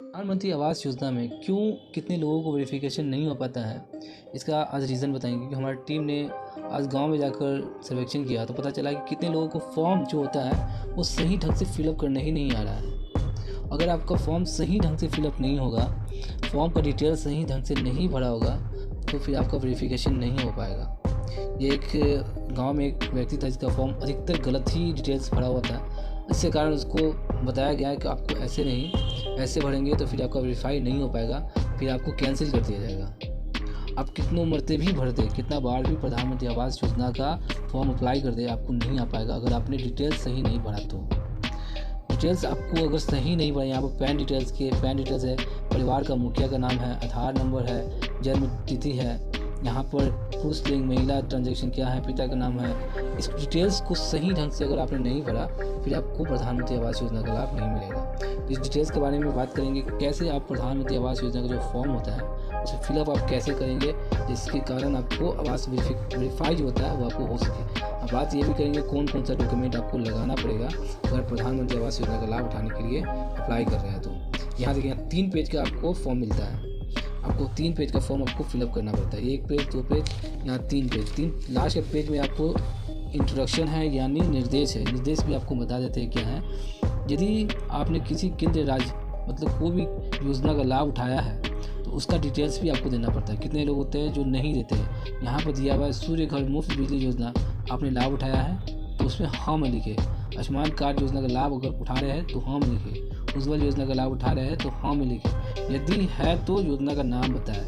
प्रधानमंत्री आवास योजना में क्यों कितने लोगों को वेरिफिकेशन नहीं हो पाता है, इसका आज रीज़न बताएंगे। क्योंकि हमारी टीम ने आज गांव में जाकर सर्वेक्षण किया तो पता चला कि कितने लोगों को फॉर्म जो होता है वो सही ढंग से फिलअप करने ही नहीं आ रहा है। अगर आपका फॉर्म सही ढंग से फिलअप नहीं होगा, फॉर्म का डिटेल सही ढंग से नहीं भरा होगा, तो फिर आपका वेरिफिकेशन नहीं हो पाएगा। ये एक गांव में एक व्यक्ति था जिसका फॉर्म अधिकतर गलत ही डिटेल्स भरा हुआ था। इसके कारण उसको बताया गया है कि आपको ऐसे नहीं, ऐसे भरेंगे तो फिर आपका वेरीफाई नहीं हो पाएगा, फिर आपको कैंसिल कर दिया जाएगा। आप कितनों मरते भी भर दे, कितना बार भी प्रधानमंत्री आवास योजना का फॉर्म अप्लाई कर दे, आपको नहीं आ पाएगा अगर आपने डिटेल्स सही नहीं भरा। तो डिटेल्स आपको अगर सही नहीं भरा, यहाँ पर पैन डिटेल्स है, परिवार का मुखिया का नाम है, आधार नंबर है, जन्म तिथि है, यहाँ पर पुरुष लिंग महिला ट्रांजैक्शन क्या है, पिता का नाम है। इस डिटेल्स को सही ढंग से अगर आपने नहीं भरा, फिर आपको प्रधानमंत्री आवास योजना का लाभ नहीं मिलेगा। इस डिटेल्स के बारे में बात करेंगे, कैसे आप प्रधानमंत्री आवास योजना का जो फॉर्म होता है उसे फिलअप आप कैसे करेंगे, जिसके कारण आपको आवास वेरीफाई जो होता है वो आपको हो सके। अब बात ये भी करेंगे कौन कौन सा डॉक्यूमेंट आपको लगाना पड़ेगा अगर प्रधानमंत्री आवास योजना का लाभ उठाने के लिए अप्लाई कर रहे हैं। तो यहाँ देखिए, 3 पेज का आपको फॉर्म मिलता है। आपको 3 पेज का फॉर्म आपको फिलअप करना पड़ता है, 1 पेज 2 पेज, यहाँ 3 पेज। लास्ट के पेज में आपको इंट्रोडक्शन है, यानी निर्देश है। निर्देश भी आपको बता देते हैं क्या है। यदि आपने किसी केंद्र राज्य मतलब कोई भी योजना का लाभ उठाया है तो उसका डिटेल्स भी आपको देना पड़ता है। कितने लोग होते हैं जो नहीं देते हैं, यहाँ पर दिया हुआ है सूर्य घर मुफ्त बिजली योजना आपने लाभ उठाया है तो उसमें हाँ में लिखे। आयुष्मान कार्ड योजना का लाभ अगर उठा रहे हैं तो हाँ में लिखे। उज्ज्वल योजना का लाभ उठा रहे हैं तो हाँ में लिखे। यदि है तो योजना का नाम बताएं।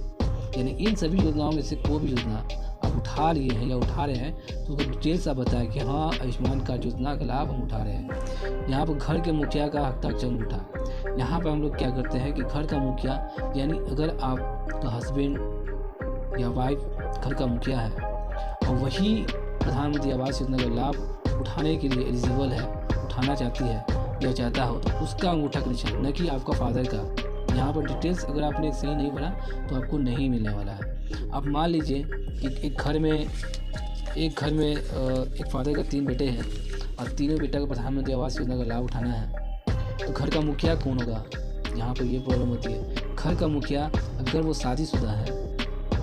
यानी इन सभी योजनाओं में से कोई भी योजना आप उठा लिए हैं या उठा रहे हैं तो उसका डिटेल्स आप बताएं कि हाँ आयुष्मान कार्ड योजना का लाभ हम उठा रहे हैं। यहाँ पर घर के मुखिया का हस्ताक्षर उठा। यहाँ पर हम लोग क्या करते हैं कि घर का मुखिया, यानी अगर आपका हस्बैंड या वाइफ घर का मुखिया है और वही प्रधानमंत्री आवास योजना का लाभ उठाने के लिए एलिजिबल है, उठाना चाहती है या चाहता हो, तो उसका अंगूठा का निशान, न कि आपका फादर का। यहाँ पर डिटेल्स अगर आपने सही नहीं भरा तो आपको नहीं मिलने वाला है। अब मान लीजिए एक घर में एक फादर का 3 बेटे हैं और तीनों बेटा को प्रधानमंत्री आवास योजना का लाभ उठाना है, तो घर का मुखिया कौन होगा? यहाँ पर ये प्रॉब्लम होती है। घर का मुखिया अगर वो शादीशुदा है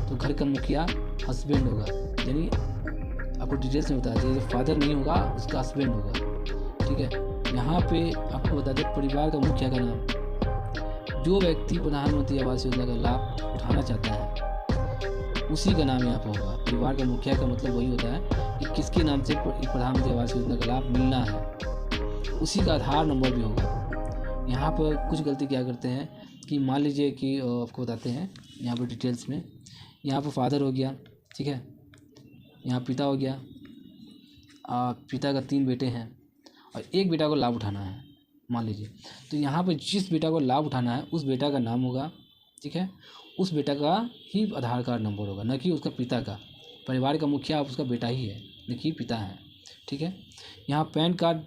तो घर का मुखिया हस्बैंड होगा। यानी आपको डिटेल्स में बताया जाए, फादर नहीं होगा, उसका हस्बैंड होगा। ठीक है, यहाँ पे आपको बता दें परिवार का मुखिया का नाम। जो व्यक्ति प्रधानमंत्री आवास योजना का लाभ उठाना चाहता है उसी का नाम यहाँ पर होगा। परिवार का मुखिया का मतलब वही होता है कि किसके नाम से प्रधानमंत्री आवास योजना का लाभ मिलना है, उसी का आधार नंबर भी होगा। यहाँ पर कुछ गलती क्या करते हैं कि मान लीजिए कि आपको बताते हैं यहाँ पर डिटेल्स में, यहाँ पर फादर हो गया, ठीक है, यहाँ पिता हो गया, पिता का 3 बेटे हैं और एक बेटा को लाभ उठाना है मान लीजिए। तो यहाँ पर जिस बेटा को लाभ उठाना है उस बेटा का नाम होगा, ठीक है, उस बेटा का ही आधार कार्ड नंबर होगा, न कि उसका पिता का। परिवार का मुखिया उसका बेटा ही है, न कि पिता है। ठीक है, यहाँ पैन कार्ड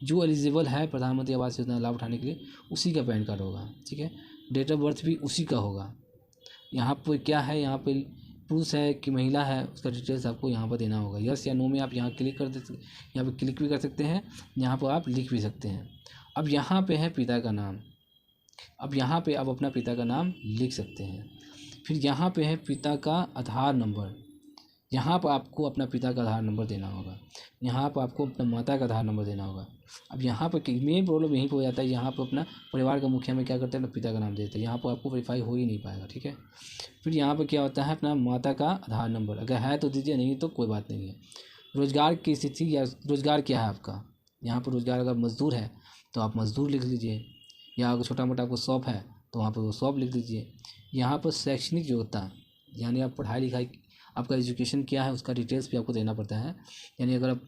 जो एलिजिबल है प्रधानमंत्री आवास योजना लाभ उठाने के लिए उसी का पैन कार्ड होगा। ठीक है, डेट ऑफ बर्थ भी उसी का होगा। यहाँ पर क्या है, यहाँ पर पुरुष है कि महिला है उसका डिटेल्स आपको यहाँ पर देना होगा। यस या नो में आप यहाँ क्लिक कर देते, यहाँ पर क्लिक भी कर सकते हैं, यहाँ पर आप लिख भी सकते हैं। अब यहाँ पे है पिता का नाम, अब यहाँ पे आप अपना पिता का नाम लिख सकते हैं। फिर यहाँ पे है पिता का आधार नंबर, यहाँ पर आपको अपना पिता का आधार नंबर देना होगा। यहाँ पर आपको अपना माता का आधार नंबर देना होगा। अब यहाँ पर मेन प्रॉब्लम यहीं पर हो जाता है, यहाँ पर अपना परिवार का मुखिया में क्या करते हैं, अपना पिता का नाम देते हैं, यहाँ पर आपको वेरीफाई हो ही नहीं पाएगा। ठीक है, फिर यहाँ पर क्या होता है, अपना माता का आधार नंबर अगर है तो दीजिए, नहीं तो कोई बात नहीं है। रोजगार की स्थिति या रोजगार क्या है आपका, यहाँ पर रोजगार अगर मजदूर है तो आप मजदूर लिख लीजिए, या अगर छोटा मोटा आपको शॉप है तो वहाँ पर वो शॉप लिख दीजिए। यहाँ पर शैक्षणिक योग्यता, यानी आप पढ़ाई लिखाई आपका एजुकेशन क्या है उसका डिटेल्स भी आपको देना पड़ता है। यानी अगर आप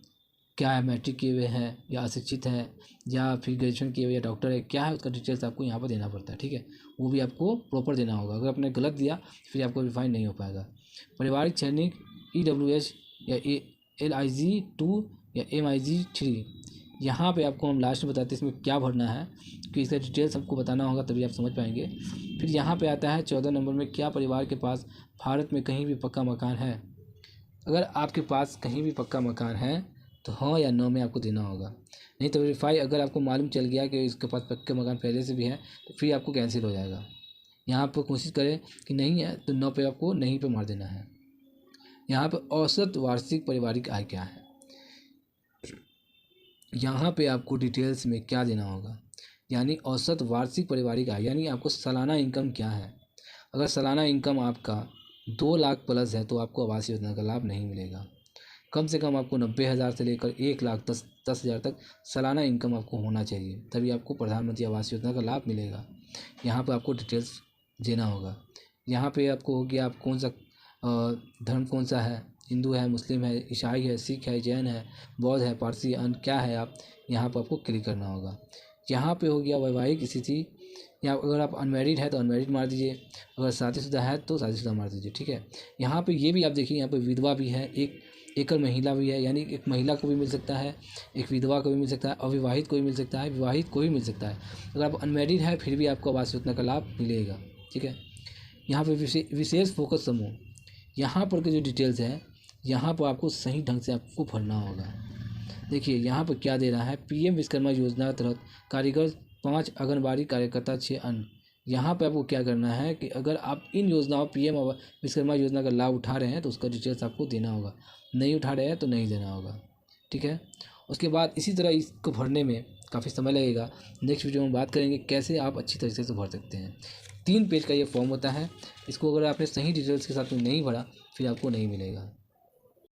क्या है, मैट्रिक किए हुए हैं या अशिक्षित है या फिर ग्रेजुएशन किए हुए या डॉक्टर है, क्या है उसका डिटेल्स आपको यहाँ पर देना पड़ता है। ठीक है, वो भी आपको प्रॉपर देना होगा। अगर आपने गलत दिया फिर आपको रिफाइन नहीं हो पाएगा। पारिवारिक सैनिक EWS या LIG 2 या MIG 3, यहाँ पे आपको हम लास्ट में बताते हैं इसमें क्या भरना है, कि इसका डिटेल्स हमको बताना होगा तभी आप समझ पाएंगे। फिर यहाँ पे आता है 14 नंबर में, क्या परिवार के पास भारत में कहीं भी पक्का मकान है। अगर आपके पास कहीं भी पक्का मकान है तो हाँ या नो में आपको देना होगा। नहीं तो वेरीफाई अगर आपको मालूम चल गया कि इसके पास पक्के मकान पहले से भी है तो फिर आपको कैंसिल हो जाएगा। यहाँ पर कोशिश करें कि नहीं है तो नो पे आपको नहीं पे मार देना है। यहाँ पर औसत वार्षिक पारिवारिक आय क्या है, यहाँ पे आपको डिटेल्स में क्या देना होगा, यानी औसत वार्षिक पारिवारिक आय यानी आपको सालाना इनकम क्या है। अगर सालाना इनकम आपका 2 लाख प्लस है तो आपको आवास योजना का लाभ नहीं मिलेगा। कम से कम आपको 90,000 से लेकर 1,10,000 तक सालाना इनकम आपको होना चाहिए, तभी आपको प्रधानमंत्री आवास योजना का लाभ मिलेगा। यहाँ पर आपको डिटेल्स देना होगा। यहाँ पे आपको हो गया आप कौन सा धर्म कौन सा है, हिंदू है, मुस्लिम है, ईसाई है, सिख है, जैन है, बौद्ध है, पारसी अन्य क्या है, आप यहाँ पर आपको क्लिक करना होगा। यहाँ पे हो गया वैवाहिक स्थिति, या अगर आप अनमैरिड है तो अनमैरिड मार दीजिए, अगर शादीशुदा है तो शादीशुदा मार दीजिए। ठीक है, यहाँ पे ये भी आप देखिए, यहाँ पे विधवा भी है, एक एकल महिला भी है, यानी एक महिला को भी मिल सकता है, एक विधवा को भी मिल सकता है, अविवाहित को भी मिल सकता है, विवाहित को भी मिल सकता है। अगर आप अनमैरिड है फिर भी आपको आवास योजना का लाभ मिलेगा। ठीक है, यहाँ पे विशेष फोकस समूह, यहाँ पर के जो डिटेल्स हैं यहाँ पर आपको सही ढंग से आपको भरना होगा। देखिए यहाँ पर क्या दे रहा है, पीएम विश्वकर्मा योजना के तहत कारीगर 5, आंगनबाड़ी कार्यकर्ता 6 अन्य। यहाँ पे आपको क्या करना है कि अगर आप इन योजनाओं पीएम विश्वकर्मा योजना का लाभ उठा रहे हैं तो उसका डिटेल्स आपको देना होगा, नहीं उठा रहे हैं तो नहीं देना होगा। ठीक है, उसके बाद इसी तरह इसको भरने में काफ़ी समय लगेगा। नेक्स्ट वीडियो में बात करेंगे कैसे आप अच्छी तरीके से भर सकते हैं। 3 पेज का ये फॉर्म होता है, इसको अगर आपने सही डिटेल्स के साथ में नहीं भरा फिर आपको नहीं मिलेगा।